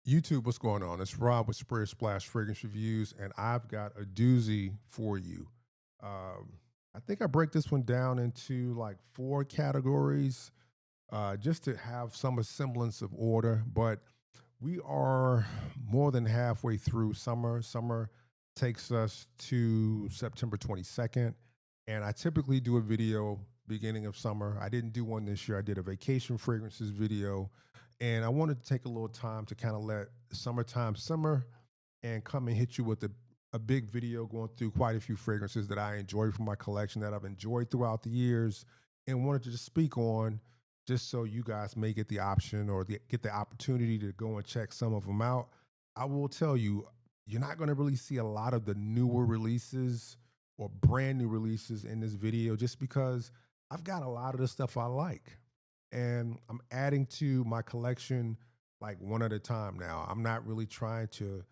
YouTube, what's going on? It's Rob with Spray Splash Fragrance Reviews, and I've got a doozy for you. Um, I think I break this one down into like four categories just to have some semblance of order. But we are more than halfway through summer. Summer takes us to September 22nd, and I typically do a video beginning of summer. I didn't do one this year. I did a vacation fragrances video, and I wanted to take a little time to kind of let summertime simmer and come and hit you with a big video going through quite a few fragrances that I enjoy from my collection that I've enjoyed throughout the years and wanted to just speak on just so you guys may get the option or get the opportunity to go and check some of them out. I will tell you, you're not going to really see a lot of the newer releases or brand new releases in this video just because I've got a lot of the stuff I like. And I'm adding to my collection like one at a time now. I'm not really trying to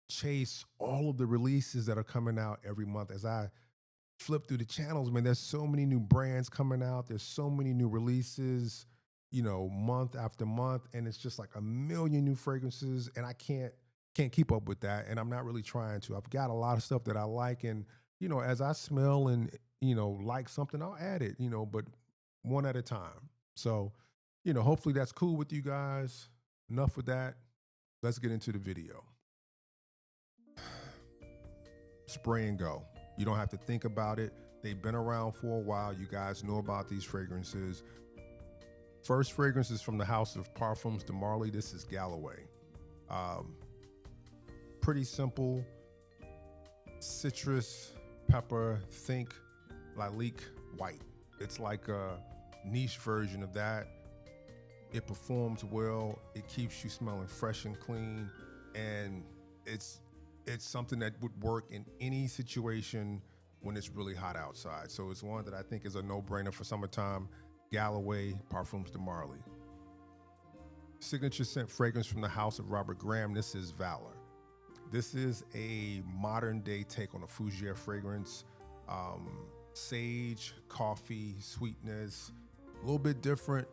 chase all of the releases that are coming out every month as I flip through the channels. Man, there's so many new brands coming out. There's so many new releases, month after month, and it's just like a million new fragrances, and I can't keep up with that, and I'm not really trying to. I've got a lot of stuff that I like, and as I smell and like something, I'll add it, but one at a time. So, hopefully that's cool with you guys. Enough with that. Let's get into the video. Spray and go. You don't have to think about it. They've been around for a while. You guys know about these fragrances. First fragrance is from the house of Parfums de Marly. This is Galloway. Pretty simple. Citrus, pepper, think lilac white. It's like a niche version of that. It performs well. It keeps you smelling fresh and clean. And it's something that would work in any situation when it's really hot outside. So it's one that I think is a no-brainer for summertime. Galloway Parfums de Marly. Signature scent fragrance from the house of Robert Graham. This is Valor. This is a modern day take on a Fougere fragrance. Sage, coffee, sweetness, a little bit different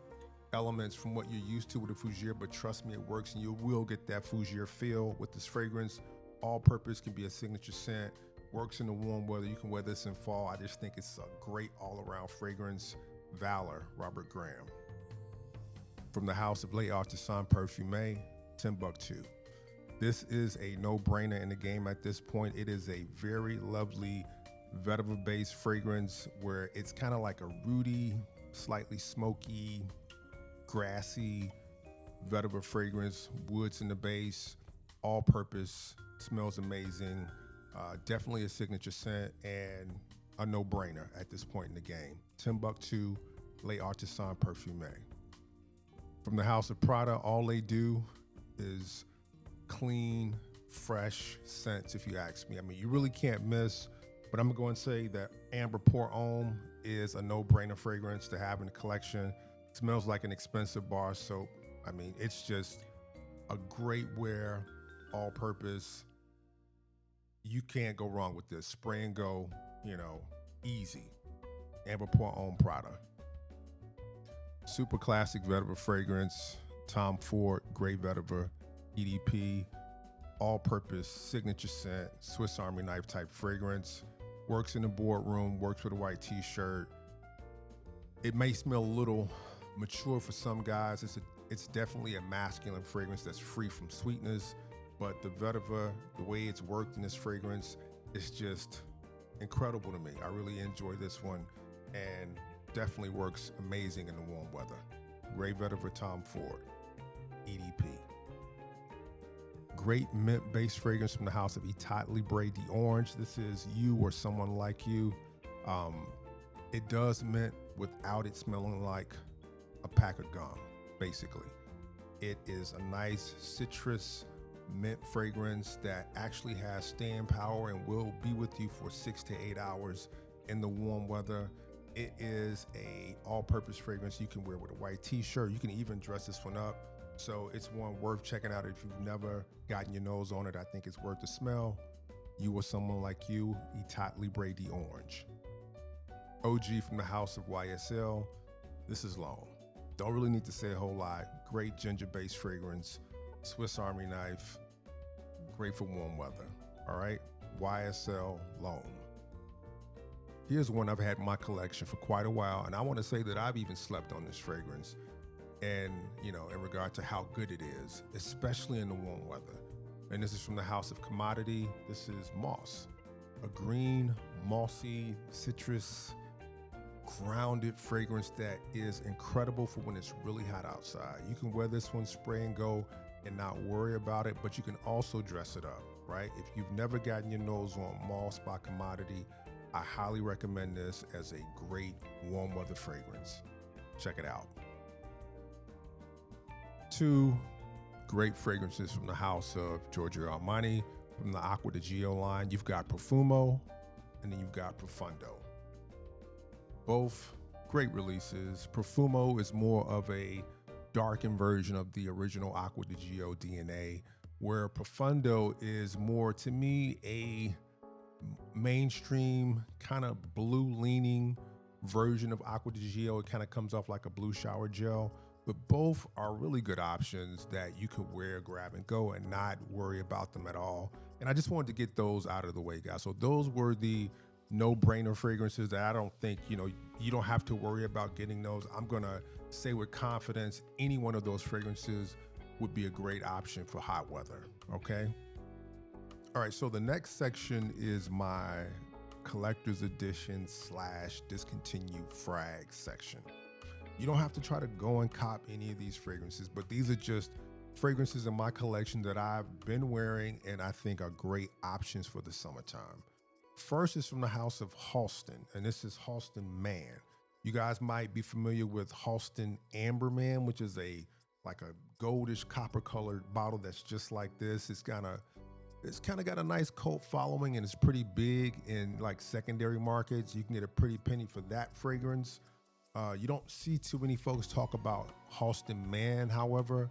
elements from what you're used to with a Fougere, but trust me, it works and you will get that Fougere feel with this fragrance. All purpose, can be a signature scent, works in the warm weather. You can wear this in fall. I just think it's a great all-around fragrance. Valor, Robert Graham. From the house of Les Artisans Parfumés, Timbuktu. This is a no-brainer in the game at this point. It is a very lovely vetiver-based fragrance where it's kind of like a rooty, slightly smoky, grassy vetiver fragrance, woods in the base, all-purpose, smells amazing. Definitely a signature scent and a no-brainer at this point in the game. Timbuktu, Les Artisans Parfumés. From the house of Prada, all they do is clean, fresh scents, if you ask me. I mean, you really can't miss, but I'm going to say that Amber Pour Homme is a no-brainer fragrance to have in the collection. It smells like an expensive bar soap. I mean, it's just a great wear, all-purpose. You can't go wrong with this. Spray and go, easy. Amber Pour Homme Prada. Super classic vetiver fragrance. Tom Ford, Grey Vetiver, EDP, all-purpose signature scent, Swiss Army knife type fragrance. Works in the boardroom, works with a white t-shirt. It may smell a little mature for some guys. It's definitely a masculine fragrance that's free from sweetness, but the vetiver, the way it's worked in this fragrance, is just incredible to me. I really enjoy this one and definitely works amazing in the warm weather. Grey Vetiver, Tom Ford, EDP. Great mint-based fragrance from the house of Etat Libre d'Orange. This is You or Someone Like You. It does mint without it smelling like a pack of gum, basically. It is a nice citrus mint fragrance that actually has staying power and will be with you for 6 to 8 hours in the warm weather. It is a all-purpose fragrance you can wear with a white t-shirt. You can even dress this one up. So it's one worth checking out if you've never gotten your nose on it. I think it's worth the smell. You or Someone Like You, Etat Libre d'Orange. OG from the house of YSL. This is long. Don't really need to say a whole lot. Great ginger-based fragrance. Swiss Army knife, great for warm weather. All right, YSL Loam. Here's one I've had in my collection for quite a while, and I want to say that I've even slept on this fragrance. And in regard to how good it is, especially in the warm weather. And this is from the House of Commodity. This is Moss, a green, mossy, citrus, grounded fragrance that is incredible for when it's really hot outside. You can wear this one spray and go and not worry about it, but you can also dress it up, right? If you've never gotten your nose on Moss by Commodity, I highly recommend this as a great warm weather fragrance. Check it out. Two great fragrances from the house of Giorgio Armani from the Acqua di Gio line. You've got Profumo, and then you've got Profondo. Both great releases. Profumo is more of a darkened version of the original Acqua di Gio DNA, where Profondo is more, to me, a mainstream kind of blue-leaning version of Acqua di Gio. It kind of comes off like a blue shower gel. But both are really good options that you could wear, grab and go, and not worry about them at all. And I just wanted to get those out of the way, guys. So those were the no-brainer fragrances that I don't think, you don't have to worry about getting those. I'm going to say with confidence, any one of those fragrances would be a great option for hot weather, okay? All right, so the next section is my collector's edition / discontinued Frags section. You don't have to try to go and cop any of these fragrances, but these are just fragrances in my collection that I've been wearing and I think are great options for the summertime. First is from the house of Halston, and this is Halston Man. You guys might be familiar with Halston Amber Man, which is like a goldish copper colored bottle that's just like this. It's kind of got a nice cult following, and it's pretty big in like secondary markets. You can get a pretty penny for that fragrance. You don't see too many folks talk about Halston Man, however,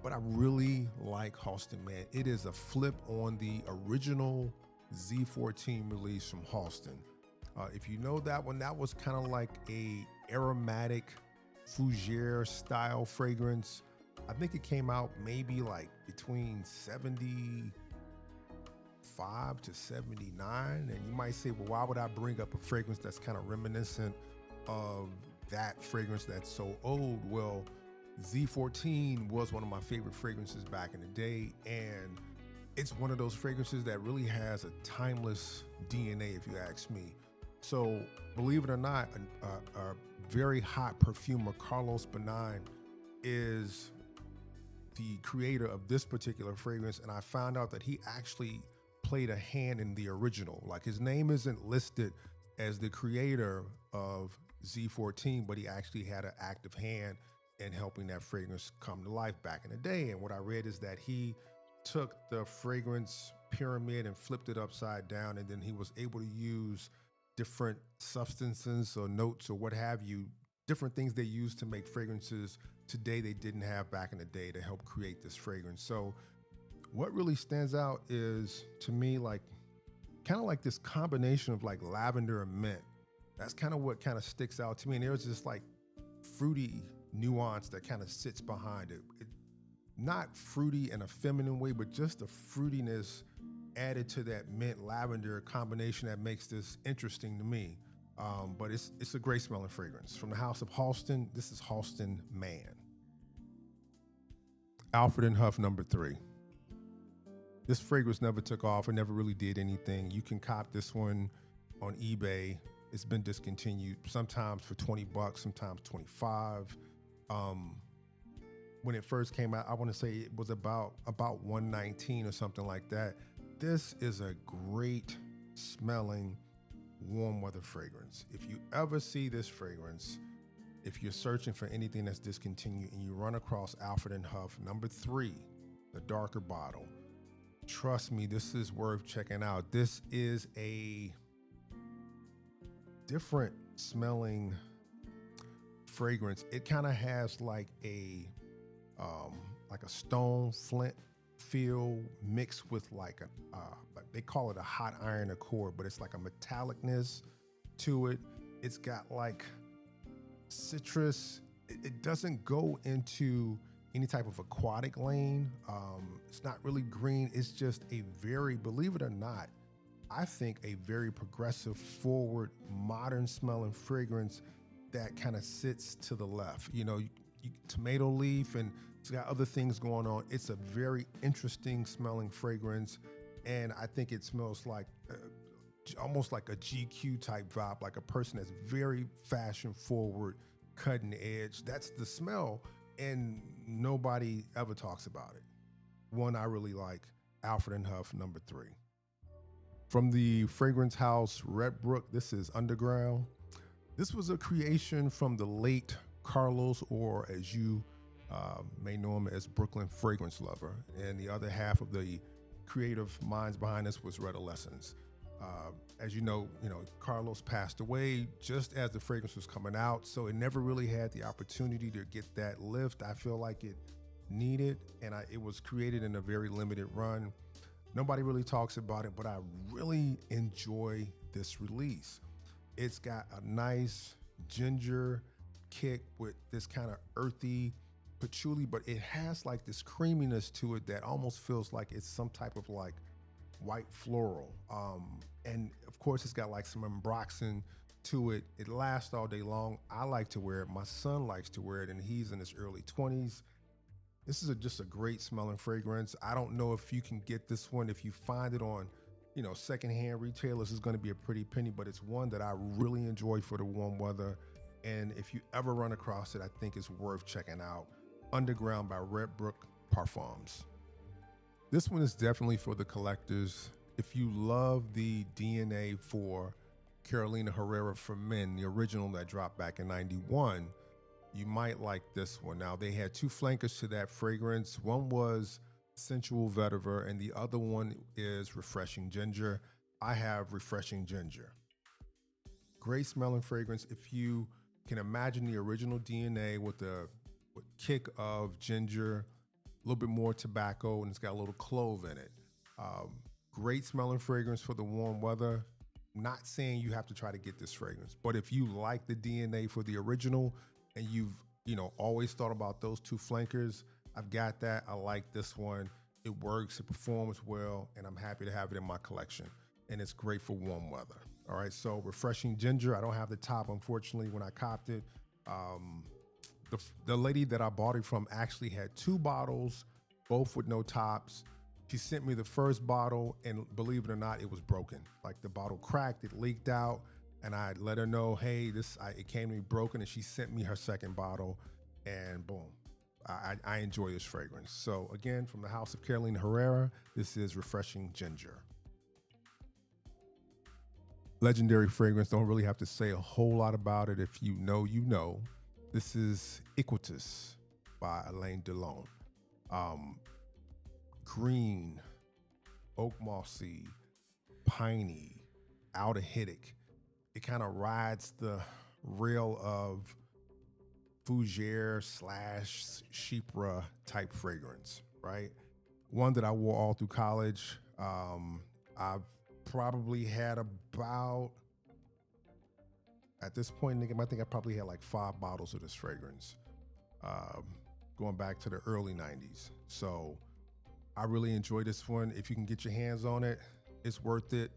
but I really like Halston Man. It is a flip on the original Z14 release from Halston. If you know that one, that was kind of like a aromatic fougere style fragrance. I think it came out maybe like between 75 to 79. And you might say, well, why would I bring up a fragrance that's kind of reminiscent of that fragrance that's so old? Well, Z14 was one of my favorite fragrances back in the day, and it's one of those fragrances that really has a timeless DNA, if you ask me. So believe it or not, a very hot perfumer, Carlos Benign, is the creator of this particular fragrance, and I found out that he actually played a hand in the original. Like, his name isn't listed as the creator of Z14, but he actually had an active hand in helping that fragrance come to life back in the day. And what I read is that he took the fragrance pyramid and flipped it upside down, and then he was able to use different substances or notes or what have you, different things they use to make fragrances today they didn't have back in the day to help create this fragrance. So what really stands out is, to me, like kind of like this combination of like lavender and mint. That's kind of what kind of sticks out to me. And there's this like fruity nuance that kind of sits behind it. Not fruity in a feminine way, but just the fruitiness added to that mint lavender combination that makes this interesting to me. But it's a great smelling fragrance. From the house of Halston, this is Halston Man. Alfred and Huff number 3. This fragrance never took off or never really did anything. You can cop this one on eBay. It's been discontinued, sometimes for $20, sometimes $25. When it first came out, I want to say it was about $119 or something like that. This is a great smelling warm weather fragrance. If you ever see this fragrance, if you're searching for anything that's discontinued and you run across Alfred and Huff number 3, the darker bottle, trust me, this is worth checking out. This is a different smelling fragrance. It kind of has like a stone flint feel mixed with like they call it a hot iron accord, but it's like a metallicness to it. It's got like citrus. It doesn't go into any type of aquatic lane. It's not really green. It's just a very, believe it or not, I think a very progressive, forward, modern smelling fragrance that kind of sits to the left. Tomato leaf, and it's got other things going on. It's a very interesting smelling fragrance, and I think it smells like almost like a GQ type vibe, like a person that's very fashion forward, cutting edge. That's the smell, and nobody ever talks about it. One I really like, Alfred and Huff, number 3. From the fragrance house Red Brook, this is Underground. This was a creation from the late Carlos, or as you may know him as Brooklyn Fragrance Lover. And the other half of the creative minds behind this was Redolessence. As Carlos passed away just as the fragrance was coming out, so it never really had the opportunity to get that lift I feel like it needed, and it was created in a very limited run. Nobody really talks about it, but I really enjoy this release. It's got a nice ginger kick with this kind of earthy patchouli, but it has like this creaminess to it that almost feels like it's some type of like white floral. And of course, it's got like some ambroxan to it. It lasts all day long. I like to wear it. My son likes to wear it, and he's in his early 20s. This is just a great smelling fragrance. I don't know if you can get this one. If you find it on, secondhand retailers, is going to be a pretty penny, but it's one that I really enjoy for the warm weather. And if you ever run across it, I think it's worth checking out. Underground by Red Brook Parfums. This one is definitely for the collectors. If you love the DNA for Carolina Herrera for Men, the original that dropped back in 91, you might like this one. Now, they had 2 flankers to that fragrance. One was Sensual Vetiver, and the other one is Refreshing Ginger. I have Refreshing Ginger. Great smelling fragrance. If you can imagine the original DNA with the kick of ginger, a little bit more tobacco, and it's got a little clove in it. Great smelling fragrance for the warm weather. Not saying you have to try to get this fragrance, but if you like the DNA for the original and you've always thought about those 2 flankers, I've got that. I like this one. It works, it performs well, and I'm happy to have it in my collection. And it's great for warm weather. All right, so Refreshing Ginger. I don't have the top, unfortunately, when I copped it. The lady that I bought it from actually had 2 bottles, both with no tops. She sent me the first bottle, and believe it or not, it was broken. Like, the bottle cracked, it leaked out, and I let her know, hey, it came to me broken, and she sent me her second bottle, and boom, I enjoy this fragrance. So again, from the house of Carolina Herrera, this is Refreshing Ginger. Legendary fragrance, don't really have to say a whole lot about it. If you know, you know. This is Equitus by Alain Delon. Green, oak mossy, piney, aldehydic. It kind of rides the rail of fougere / chypre type fragrance, right? One that I wore all through college. I've probably had about, at this point, nigga, I think I probably had like 5 bottles of this fragrance, going back to the early 90s. So I really enjoy this one. If you can get your hands on it, it's worth it.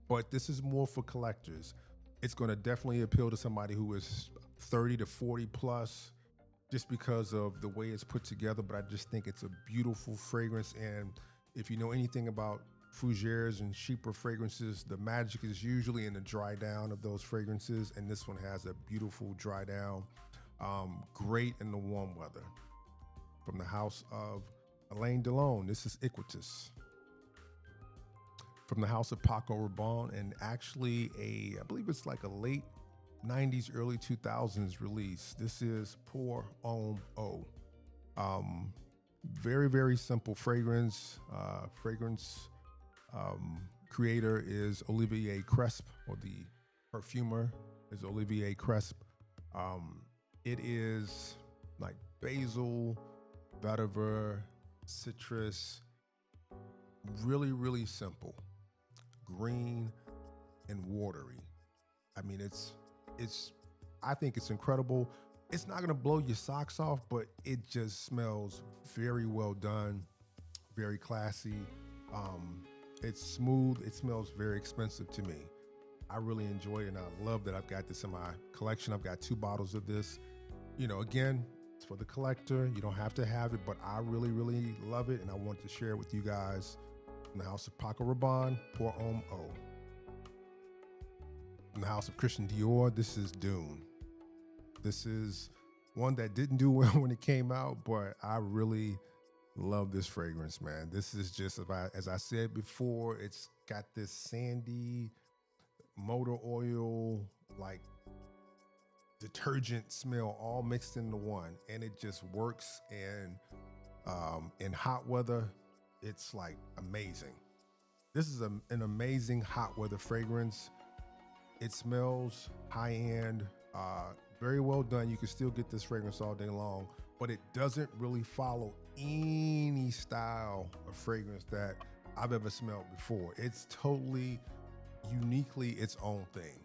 But this is more for collectors. It's going to definitely appeal to somebody who is 30 to 40 plus, just because of the way it's put together. But I just think it's a beautiful fragrance. And if you know anything about fougères and chypre fragrances, the magic is usually in the dry down of those fragrances. And this one has a beautiful dry down. Great in the warm weather. From the house of Alain Delon, this is Equitus. From the house of Paco Rabanne, and actually I believe it's like a late 90s, early 2000s release. This is Pour Homme Eau. Very, very simple fragrance. Creator is Olivier Cresp, or the perfumer is Olivier Cresp. It is like basil, vetiver, citrus, really, really simple, green and watery. I mean, I think it's incredible. It's not gonna blow your socks off, but it just smells very well done, very classy. Um, it's smooth. It smells very expensive to me. I really enjoy it, and I love that I've got this in my collection. I've got 2 bottles of this. Again, it's for the collector. You don't have to have it, but I really, really love it, and I wanted to share it with you guys. In the house of Paco Rabanne, Pour Homme O. In the house of Christian Dior, this is Dune. This is one that didn't do well when it came out, but I really love this fragrance, man. This is just about, as I said before, it's got this sandy motor oil, like detergent smell all mixed into one, and it just works. And in hot weather, it's like amazing. This is an amazing hot weather fragrance. It smells high end, very well done. You can still get this fragrance all day long, but it doesn't really follow any style of fragrance that I've ever smelled before. It's totally uniquely its own thing.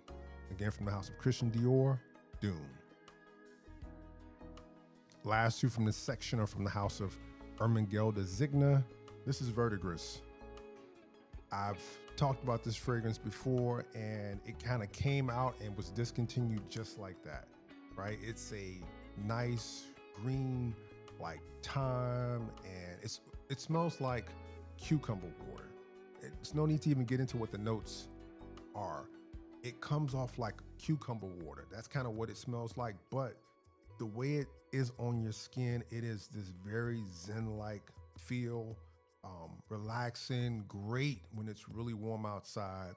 Again, from the house of Christian Dior, Dune. Last two from this section are from the house of Ermengarde Zigna. This is Verdigris. I've talked about this fragrance before, and it kind of came out and was discontinued just like that, right? It's a nice green, like thyme, and it smells like cucumber water. It's no need to even get into what the notes are. It comes off like cucumber water. That's kind of what it smells like, but the way it is on your skin, it is this very zen-like feel. Relaxing, great when it's really warm outside.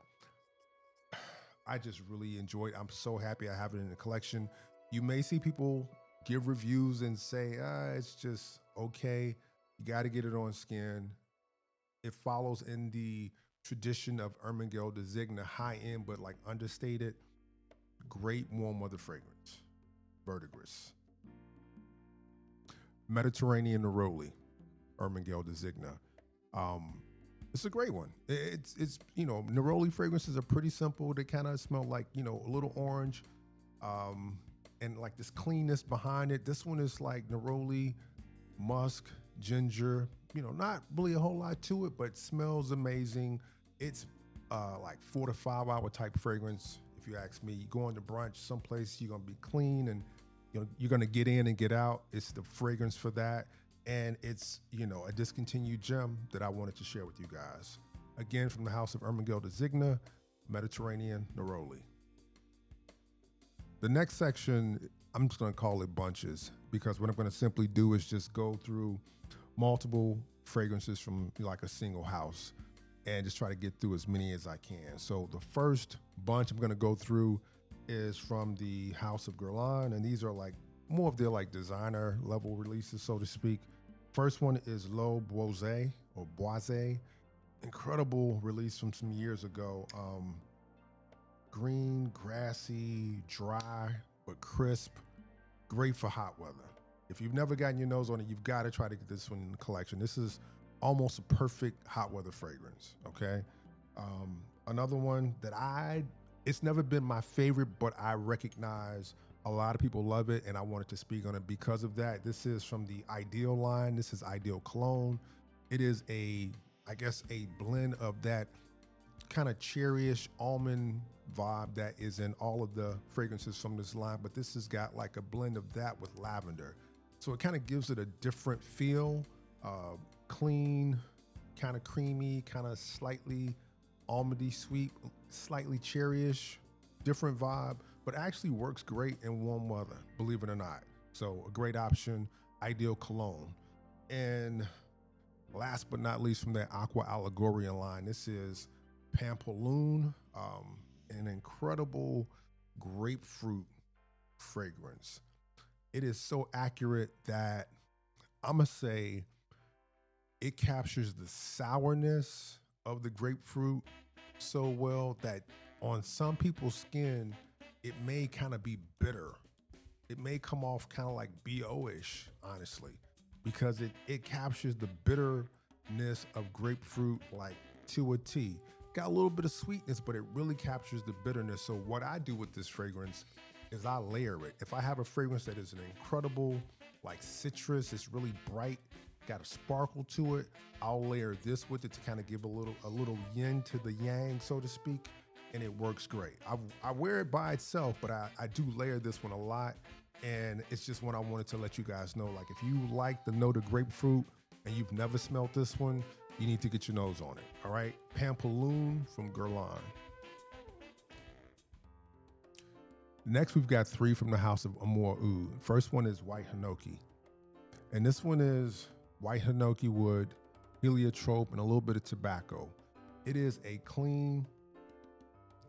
I just really enjoy it. I'm so happy I have it in the collection. You may see people give reviews and say, it's just okay. You got to get it on skin. It follows in the tradition of Ermengarde Zigna, high end, but like understated. Great warm weather fragrance. Verdigris. Mediterranean Neroli, Ermengarde Zigna. It's a great one. It's Neroli fragrances are pretty simple. They kind of smell like, a little orange, and like this cleanness behind it. This one is like Neroli, musk, ginger, not really a whole lot to it, but smells amazing. It's like 4 to 5 hour type fragrance. If you ask me, you go on to brunch someplace, you're going to be clean and you're going to get in and get out. It's the fragrance for that. And it's, a discontinued gem that I wanted to share with you guys. Again, from the house of Ermengarde Zigna, Mediterranean Neroli. The next section, I'm just going to call it bunches, because what I'm going to simply do is just go through multiple fragrances from like a single house and just try to get through as many as I can. So the first bunch I'm going to go through is from the house of Guerlain, and these are like more of their like designer level releases, so to speak. First one is L'Eau Boisée or Boisée. Incredible release from some years ago. Green, grassy, dry, but crisp. Great for hot weather. If you've never gotten your nose on it, you've got to try to get this one in the collection. This is almost a perfect hot weather fragrance, okay? Another one that it's never been my favorite, but I recognize a lot of people love it, and I wanted to speak on it because of that. This is from the Ideal line. This is Ideal Cologne. It is a blend of that kind of cherryish almond vibe that is in all of the fragrances from this line, but this has got like a blend of that with lavender. So it kind of gives it a different feel, clean, kind of creamy, kind of slightly almondy sweet, slightly cherryish, different vibe, but actually works great in warm weather, believe it or not. So a great option, Ideal Cologne. And last but not least, from that Aqua Allegorian line, this is Pampaloon, an incredible grapefruit fragrance. It is so accurate that I'm gonna say it captures the sourness of the grapefruit so well that on some people's skin, it may kind of be bitter. It may come off kind of like BO-ish, honestly, because it captures the bitterness of grapefruit like to a T. Got a little bit of sweetness, but it really captures the bitterness. So what I do with this fragrance is I layer it. If I have a fragrance that is an incredible, like citrus, it's really bright, got a sparkle to it, I'll layer this with it to kind of give a little yin to the yang, so to speak, and it works great. I wear it by itself, but I do layer this one a lot, and it's just one I wanted to let you guys know. Like if you like the note of grapefruit and you've never smelled this one, you need to get your nose on it. All right, Pampaloon from Guerlain. Next, we've got three from the house of Amor Oud. First one is White Hinoki. And this one is white hinoki wood, heliotrope, and a little bit of tobacco. It is a clean,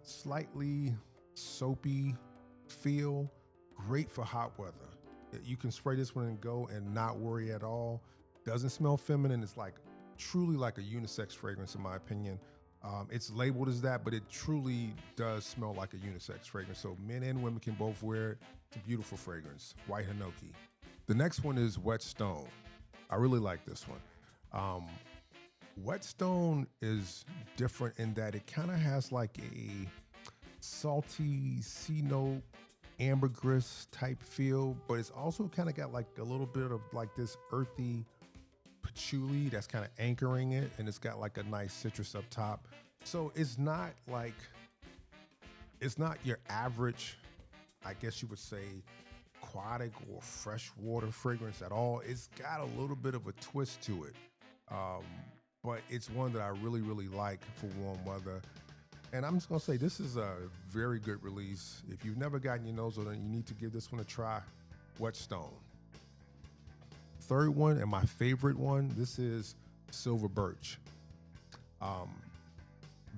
slightly soapy feel, great for hot weather. You can spray this one and go and not worry at all. Doesn't smell feminine. It's like truly like a unisex fragrance in my opinion. It's labeled as that, but it truly does smell like a unisex fragrance. So men and women can both wear it. It's a beautiful fragrance, White Hinoki. The next one is Whetstone. I really like this one. Whetstone is different in that it kind of has like a salty sea note, ambergris type feel, but it's also kind of got like a little bit of like this earthy patchouli that's kind of anchoring it, and it's got like a nice citrus up top. So it's not your average, I guess you would say, aquatic or freshwater fragrance at all. It's got a little bit of a twist to it, but it's one that I really, really like for warm weather. And I'm just gonna say this is a very good release. If you've never gotten your nose on it, you need to give this one a try. Whetstone. Third one, and my favorite one, this is Silver Birch.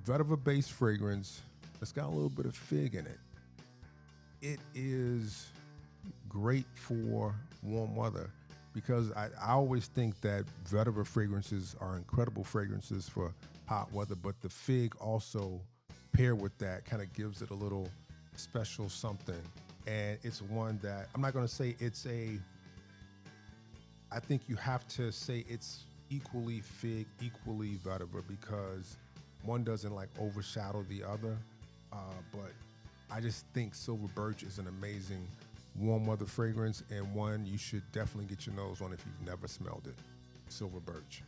Vetiver-based fragrance. It's got a little bit of fig in it. It is great for warm weather because I always think that vetiver fragrances are incredible fragrances for hot weather, but the fig also paired with that kind of gives it a little special something. And it's one that I'm not going to say I think you have to say it's equally fig, equally vetiver, because one doesn't like overshadow the other. But I just think Silver Birch is an amazing warm weather fragrance, and one you should definitely get your nose on if you've never smelled it. Silver Birch.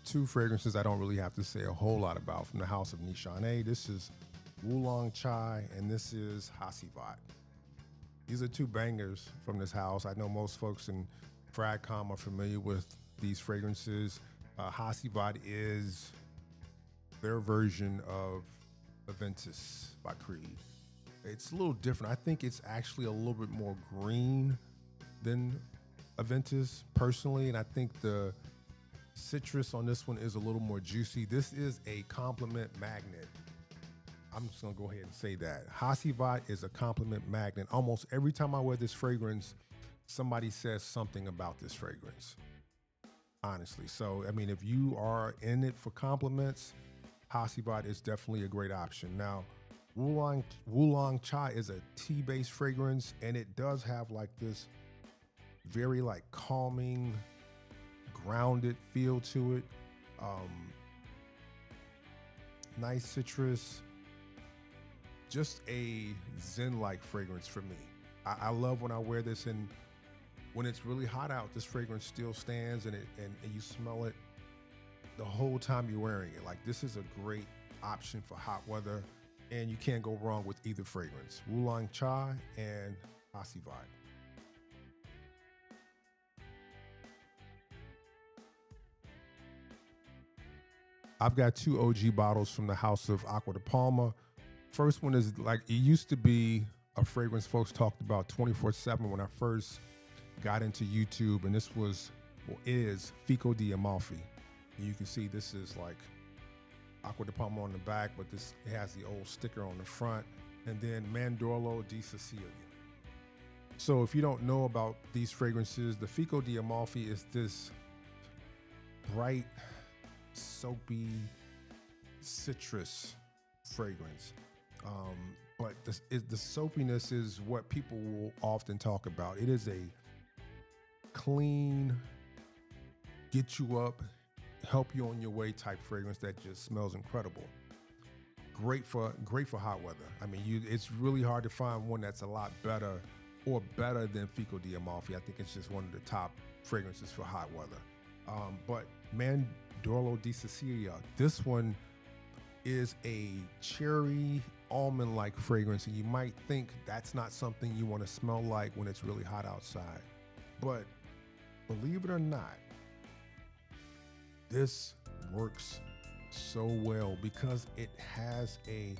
Two fragrances I don't really have to say a whole lot about from the house of Nishane. This is Oolong Chai, and this is Hasivat. These are two bangers from this house. I know most folks in Fragcom are familiar with these fragrances. Hasivat is their version of Aventus by Creed. It's a little different. I think it's actually a little bit more green than Aventus personally, and I think the citrus on this one is a little more juicy. This is a compliment magnet. I'm just gonna go ahead and say that. Hasivat is a compliment magnet. Almost every time I wear this fragrance, somebody says something about this fragrance, honestly. So, I mean, if you are in it for compliments, Hasivat is definitely a great option. Now, Oolong Chai is a tea-based fragrance, and it does have like this very like calming, grounded feel to it. Nice citrus, just a zen-like fragrance for me. I love when I wear this, and when it's really hot out, this fragrance still stands, and you smell it the whole time you're wearing it. Like, this is a great option for hot weather, and you can't go wrong with either fragrance. Oolong Chai and Hasivat. I've got two OG bottles from the house of Aqua de Palma. First one is like, it used to be a fragrance folks talked about 24/7 when I first got into YouTube, and this was, well, is Fico di Amalfi. And you can see this is like Aqua de Palma on the back, but it has the old sticker on the front, and then Mandorlo di Sicilia. So if you don't know about these fragrances, the Fico di Amalfi is this bright, soapy citrus fragrance. But the soapiness is what people will often talk about. It is a clean, get you up, help you on your way type fragrance that just smells incredible. great for hot weather. I mean, it's really hard to find one that's a lot better or better than Fico di Amalfi. I think it's just one of the top fragrances for hot weather. But Mandorlo di Sicilia, this one is a cherry almond-like fragrance, and you might think that's not something you want to smell like when it's really hot outside. But believe it or not, this works so well because it has I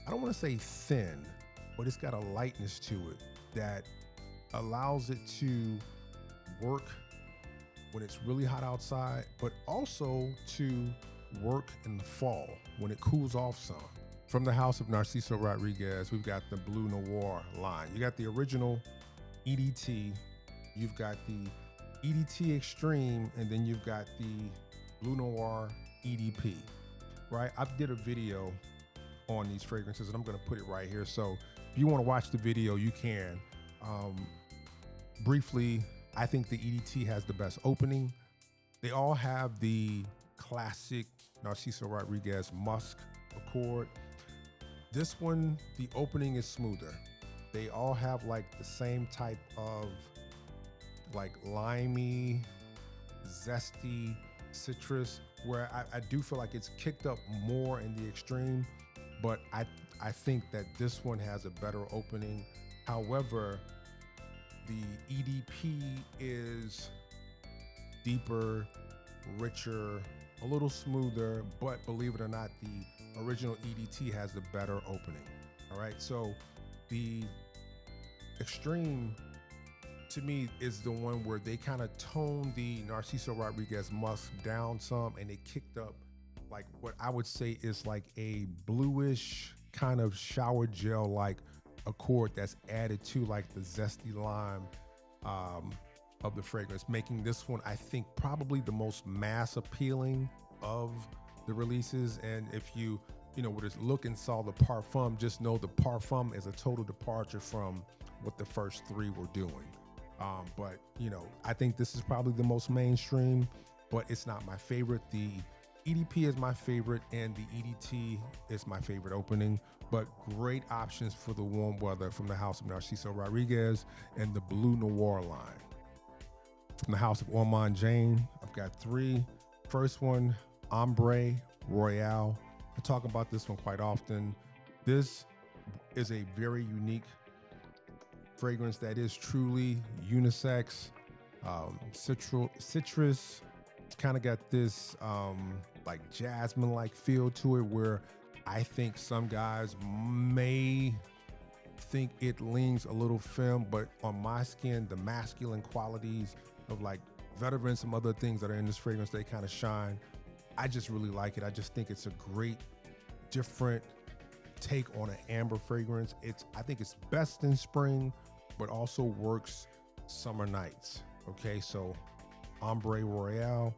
don't want to say thin, but it's got a lightness to it that allows it to work when it's really hot outside, but also to work in the fall when it cools off some. From the house of Narciso Rodriguez, we've got the Blue Noir line. You got the original EDT, you've got the EDT Extreme, and then you've got the Blue Noir EDP, right? I did a video on these fragrances, and I'm gonna put it right here. So if you wanna watch the video, you can. Briefly, I think the EDT has the best opening. They all have the classic Narciso Rodriguez musk accord. This one, the opening is smoother. They all have like the same type of like limey, zesty citrus, where I do feel like it's kicked up more in the extreme, but I think that this one has a better opening. However, the EDP is deeper, richer, a little smoother, but believe it or not, the original EDT has the better opening. All right, so the Extreme to me is the one where they kind of toned the Narciso Rodriguez musk down some, and they kicked up like what I would say is like a bluish kind of shower gel like accord that's added to like the zesty lime of the fragrance, making this one, I think, probably the most mass appealing of the releases. And if you were to look and saw the parfum, just know the parfum is a total departure from what the first three were doing. But I think this is probably the most mainstream, but it's not my favorite. The EDP is my favorite, and the EDT is my favorite opening, but great options for the warm weather from the house of Narciso Rodriguez and the Blue Noir line. From the house of Ormond Jane, I've got three. First one, Ombre Royale. I talk about this one quite often. This is a very unique fragrance that is truly unisex, citrus. It's kind of got this like jasmine-like feel to it, where I think some guys may think it leans a little femme, but on my skin, the masculine qualities of like vetiver and some other things that are in this fragrance, they kind of shine. I just really like it. I just think it's a great, different take on an amber fragrance. I think it's best in spring, but also works summer nights. Okay, so Ombre Royale,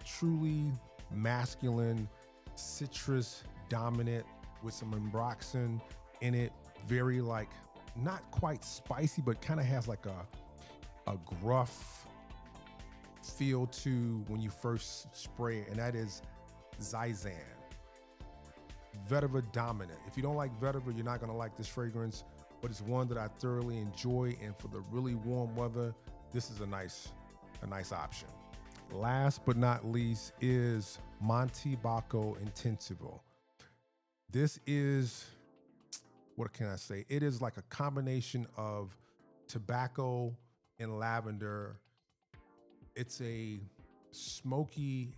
truly masculine, citrus dominant with some ambroxan in it. Very like, not quite spicy, but kind of has like a gruff feel to when you first spray it, and that is Zizan. Vetiver dominant. If you don't like vetiver, you're not gonna like this fragrance, but it's one that I thoroughly enjoy, and for the really warm weather, this is a nice option. Last but not least is Monte Bacco Intensivo. This is, what can I say? It is like a combination of tobacco and lavender. It's a smoky,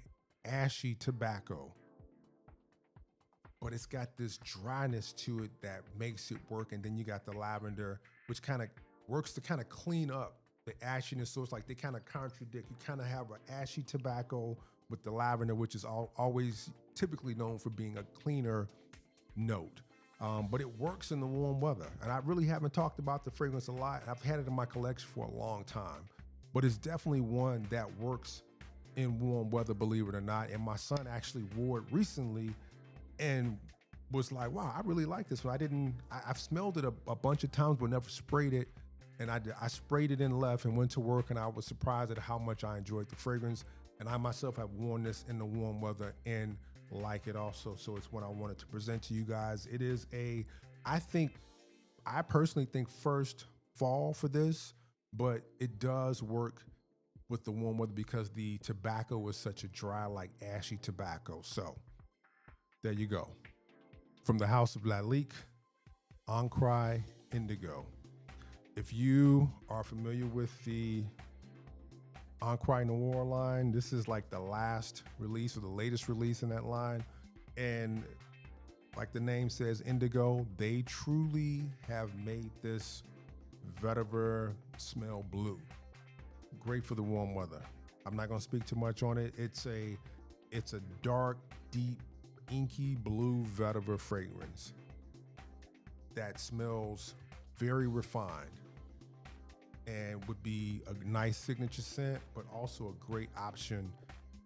ashy tobacco, but it's got this dryness to it that makes it work. And then you got the lavender, which kind of works to kind of clean up the ashiness. So it's like they kind of contradict. You kind of have an ashy tobacco with the lavender, which is always typically known for being a cleaner note. But it works in the warm weather. And I really haven't talked about the fragrance a lot. I've had it in my collection for a long time, but it's definitely one that works in warm weather, believe it or not. And my son actually wore it recently and was like, wow, I really like this one. I've smelled it a bunch of times, but never sprayed it. And I sprayed it and left and went to work, and I was surprised at how much I enjoyed the fragrance. And I myself have worn this in the warm weather and like it also. So it's one I wanted to present to you guys. It is I think, I personally think first fall for this, but it does work with the warm weather because the tobacco is such a dry, like ashy tobacco. So there you go. From the House of Lalique, Ancry Indigo. If you are familiar with the Ancry Noir line, this is like the last release or the latest release in that line. And like the name says, indigo, they truly have made this vetiver smell blue. Great for the warm weather. I'm not gonna speak too much on it. It's a dark, deep, inky blue vetiver fragrance that smells very refined and would be a nice signature scent, but also a great option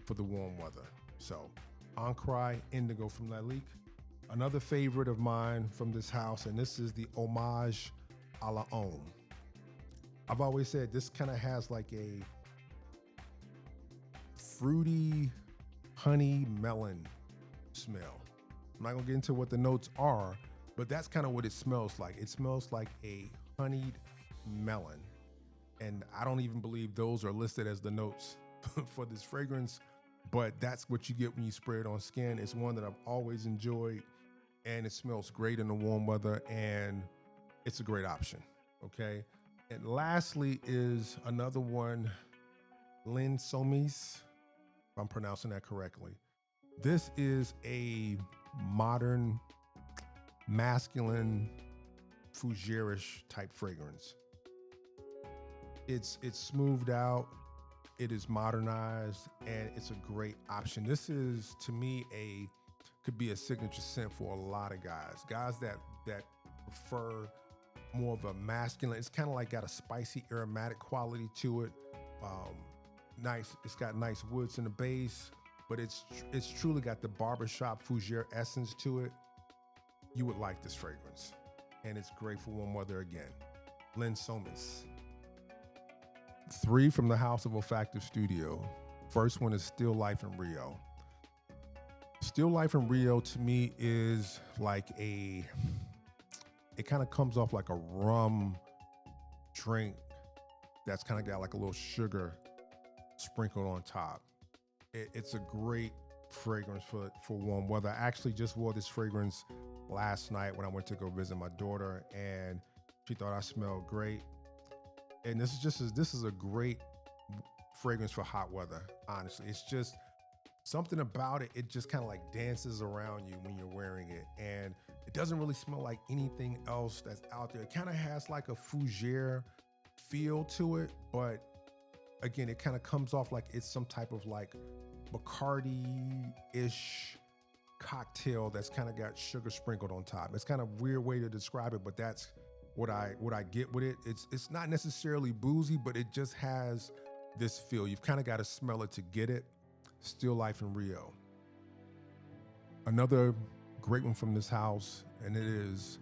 for the warm weather. So, Ancry Indigo from Lalique. Another favorite of mine from this house, and this is the Hommage à la Homme. I've always said this kind of has like a fruity honey melon smell. I'm not gonna get into what the notes are, but that's kind of what it smells like. It smells like a honeyed melon. And I don't even believe those are listed as the notes for this fragrance, but that's what you get when you spray it on skin. It's one that I've always enjoyed, and it smells great in the warm weather, and it's a great option, okay? And lastly is another one, Lynn Somis, if I'm pronouncing that correctly. This is a modern, masculine, fougere-ish type fragrance. It's smoothed out, it is modernized, and it's a great option. This is, to me, could be a signature scent for a lot of guys that prefer more of a masculine. It's kind of like got a spicy aromatic quality to it. Nice. It's got nice woods in the base, but it's truly got the barbershop fougere essence to it. You would like this fragrance, and it's great for warm weather again. Lynn Somis. 3 from the House of Olfactive Studio. First one is Still Life in Rio. Still Life in Rio to me is like it kind of comes off like a rum drink that's kind of got like a little sugar sprinkled on top. It's a great fragrance for warm weather. I actually just wore this fragrance last night when I went to go visit my daughter, and she thought I smelled great. And this is a great fragrance for hot weather, honestly. It's just something about it. It just kind of like dances around you when you're wearing it. And it doesn't really smell like anything else that's out there. It kind of has like a fougere feel to it, but again, it kind of comes off like it's some type of like Bacardi-ish cocktail that's kind of got sugar sprinkled on top. It's kind of a weird way to describe it, but that's what I get with it. It's not necessarily boozy, but it just has this feel. You've kind of got to smell it to get it. Still Life in Rio. Another great one from this house, and it is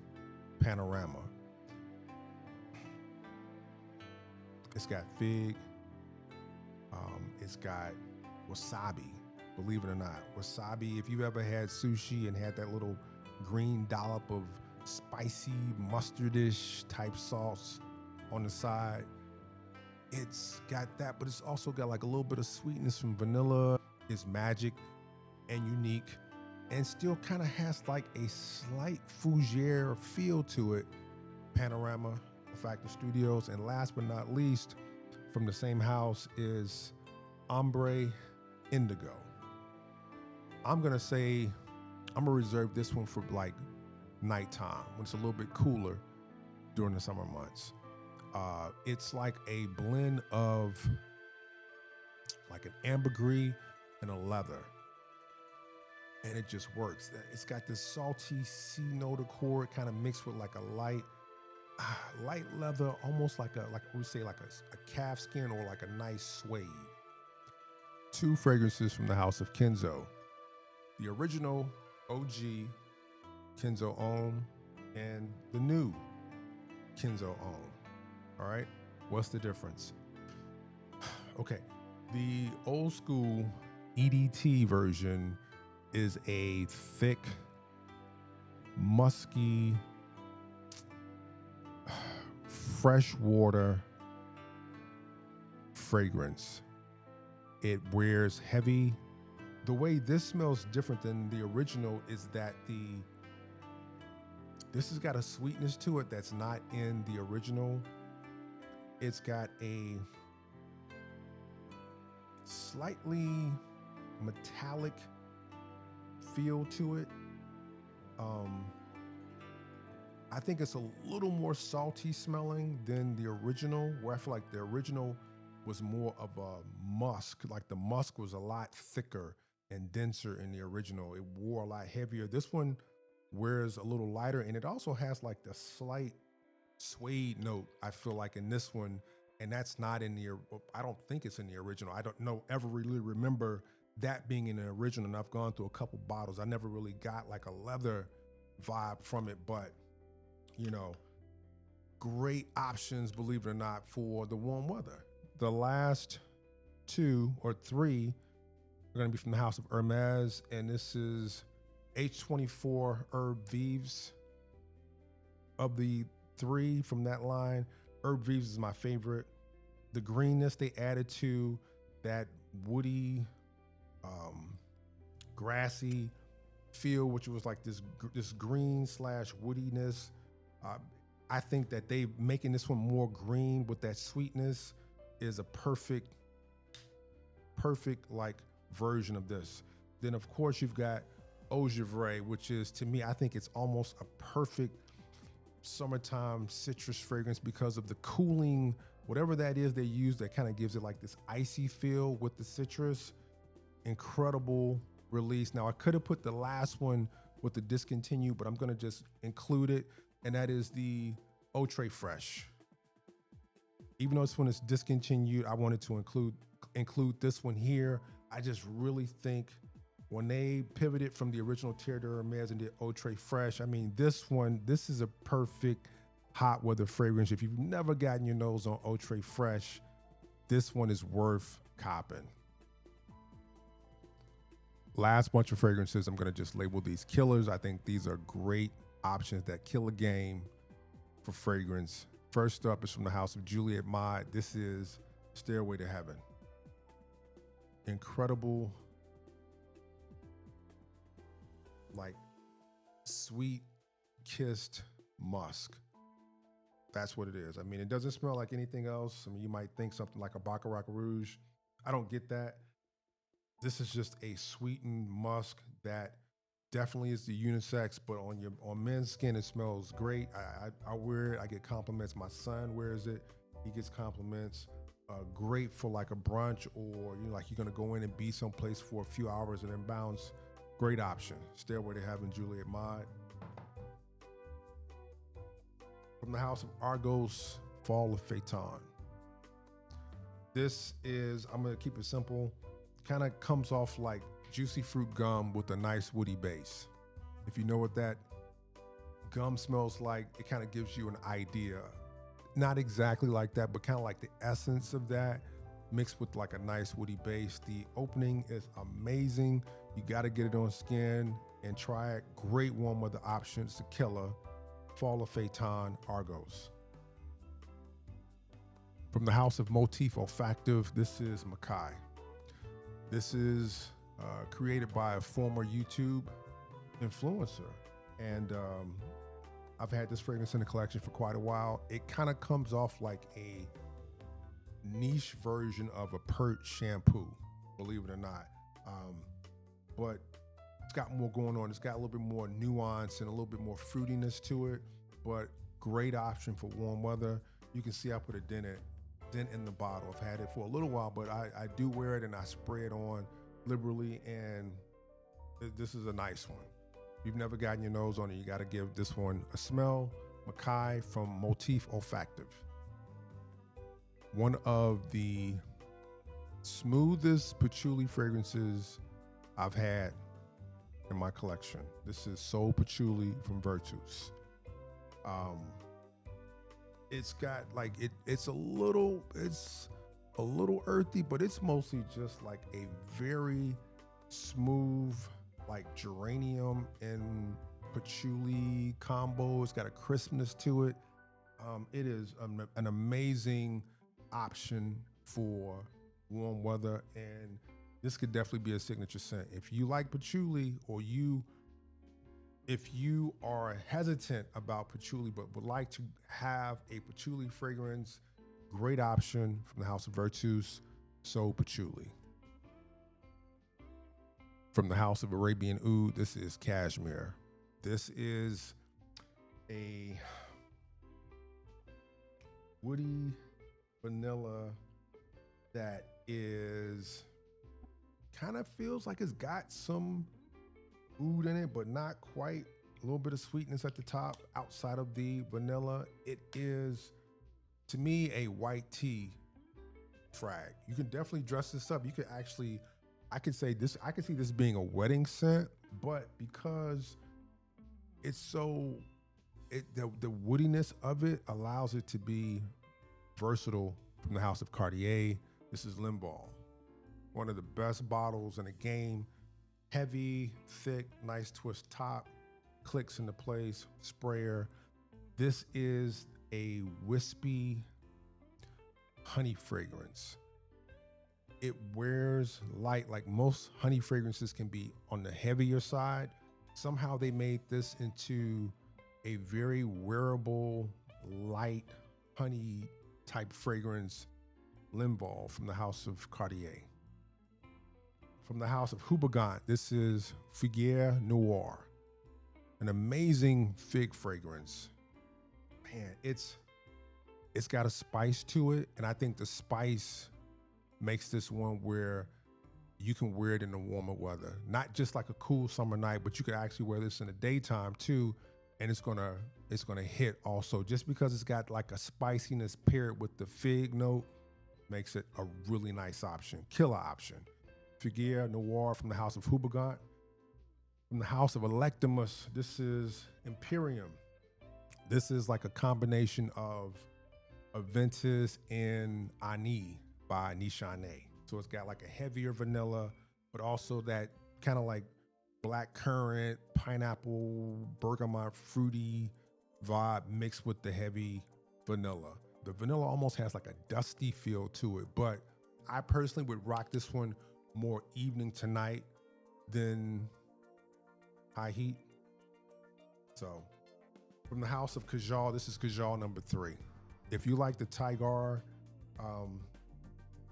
Panorama. It's got fig. It's got wasabi, believe it or not. Wasabi, if you've ever had sushi and had that little green dollop of spicy mustardish type sauce on the side, it's got that, but it's also got like a little bit of sweetness from vanilla. It's magic and unique, and still kind of has like a slight fougere feel to it. Panorama Olfactive Studios. And last but not least, from the same house is Ombre Indigo. I'm gonna reserve this one for like nighttime when it's a little bit cooler during the summer months. It's like a blend of like an ambergris and a leather, and it just works. It's got this salty sea note accord kind of mixed with like a light leather, almost like we say like a calf skin or like a nice suede. 2 fragrances from the house of Kenzo. The original OG Kenzo Homme and the new Kenzo Homme. All right, what's the difference? Okay, the old school EDT version is a thick, musky, freshwater fragrance. It wears heavy. The way this smells different than the original is that this has got a sweetness to it that's not in the original. It's got a slightly metallic feel to it. I think it's a little more salty smelling than the original, where I feel like the original was more of a musk. Like the musk was a lot thicker and denser in the original. It wore a lot heavier. This one wears a little lighter, and it also has like the slight suede note, I feel like, in this one. And that's not in the, I don't think it's in the original. I don't know, ever really remember that being in the original. And I've gone through a couple bottles. I never really got like a leather vibe from it, but you know, great options, believe it or not, for the warm weather. The last 2 or 3 are going to be from the house of Hermes, and this is H24 Herb Vives. Of the 3 from that line, Herb Vives is my favorite. The greenness they added to that woody, grassy feel, which was like this green slash woodiness. I think that they making this one more green with that sweetness is a perfect like version of this. Then of course you've got Eau Givre, which is, to me, I think it's almost a perfect summertime citrus fragrance because of the cooling, whatever that is they use, that kind of gives it like this icy feel with the citrus. Incredible release. Now I could have put the last one with the discontinued, but I'm going to just include it, and that is the Eau Très Fresh. Even though this one is discontinued, I wanted to include this one here. I just really think when they pivoted from the original Terre de Hermes and did Eau Très Fresh, I mean, this is a perfect hot weather fragrance. If you've never gotten your nose on Eau Très Fresh, this one is worth copping. Last bunch of fragrances, I'm going to just label these killers. I think these are great options that kill a game for fragrance. First up is from the house of Juliet Maud. This is Stairway to Heaven. Incredible, like sweet kissed musk. That's what it is. I mean, it doesn't smell like anything else. I mean, you might think something like a Baccarat Rouge. I don't get that. This is just a sweetened musk that definitely is the unisex, but on men's skin, it smells great. I wear it. I get compliments. My son wears it. He gets compliments. Great for like a brunch, or like you're gonna go in and be someplace for a few hours and then bounce. Great option. Stairway to Heaven, Juliet Maud. From the house of Argos, Fall of Phaeton. This is, I'm gonna keep it simple, kind of comes off like juicy fruit gum with a nice woody base. If you know what that gum smells like, it kind of gives you an idea. Not exactly like that, but kind of like the essence of that mixed with like a nice woody base. The opening is amazing. You got to get it on skin and try it. Great warm weather options. The killer, Fall of Phaeton, Argos. From the house of Motif Olfactive, this is Makai. This is created by a former YouTube influencer. And I've had this fragrance in the collection for quite a while. It kind of comes off like a niche version of a Pert shampoo, believe it or not. But it's got more going on. It's got a little bit more nuance and a little bit more fruitiness to it, but great option for warm weather. You can see I put a dent in the bottle. I've had it for a little while, but I do wear it and I spray it on liberally, and this is a nice one. If you've never gotten your nose on it, you got to give this one a smell. Makai from Motif Olfactive. One of the smoothest patchouli fragrances I've had in my collection. This is Soul Patchouli from Virtus. It's got like it's a little earthy, but it's mostly just like a very smooth like geranium and patchouli combo. It's got a crispness to it. It is an amazing option for warm weather, and this could definitely be a signature scent. If you like patchouli, or if you are hesitant about patchouli but would like to have a patchouli fragrance, great option from the House of Virtus, So Patchouli. From the House of Arabian Oud, this is Cashmere. This is a woody vanilla that is kind of feels like it's got some oud in it, but not quite. A little bit of sweetness at the top outside of the vanilla. It is, to me, a white tea frag. You can definitely dress this up. You could actually, I could say this, I could see this being a wedding scent, but because it's so, the woodiness of it allows it to be versatile. From the House of Cartier, this is Limbal. One of the best bottles in the game. Heavy, thick, nice twist top, clicks into place, sprayer. This is a wispy honey fragrance. It wears light, like most honey fragrances can be on the heavier side. Somehow they made this into a very wearable, light honey type fragrance. Limbal from the House of Cartier. From the House of Houbagant, this is Figuier Noir, an amazing fig fragrance. Man, it's got a spice to it, and I think the spice makes this one where you can wear it in the warmer weather. Not just like a cool summer night, but you could actually wear this in the daytime too, and it's gonna hit also. Just because it's got like a spiciness paired with the fig note makes it a really nice option, killer option. Figuier Noir from the House of Houbagant. From the House of Electimus, this is Imperium. This is like a combination of Aventus and Ani by Nishane. So it's got like a heavier vanilla, but also that kind of like black currant, pineapple, bergamot, fruity vibe mixed with the heavy vanilla. The vanilla almost has like a dusty feel to it, but I personally would rock this one more evening to night than high heat. So from the House of Kajal, this is Kajal number 3. If you like the Tigar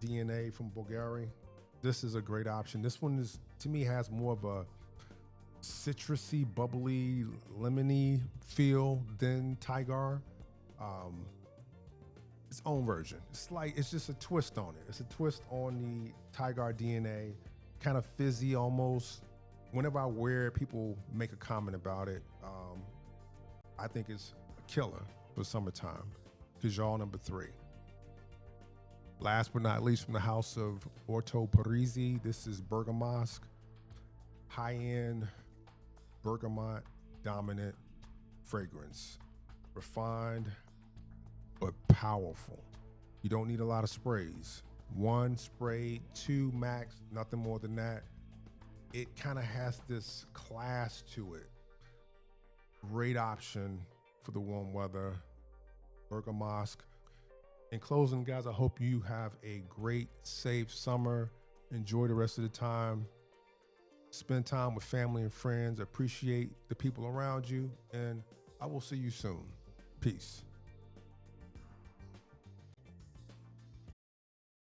DNA from Bulgari, this is a great option. This one is, to me, has more of a citrusy, bubbly, lemony feel than Tigar. Its own version. It's just a twist on it. It's a twist on the Tigar DNA, kind of fizzy almost. Whenever I wear it, people make a comment about it. I think it's a killer for summertime. Kajal number 3. Last but not least, from the House of Orto Parisi, this is Bergamasque. High-end bergamot dominant fragrance. Refined, but powerful. You don't need a lot of sprays. 1 spray, 2 max, nothing more than that. It kind of has this class to it. Great option for the warm weather. Bergamasque. In closing, guys, I hope you have a great, safe summer. Enjoy the rest of the time. Spend time with family and friends. Appreciate the people around you. And I will see you soon. Peace.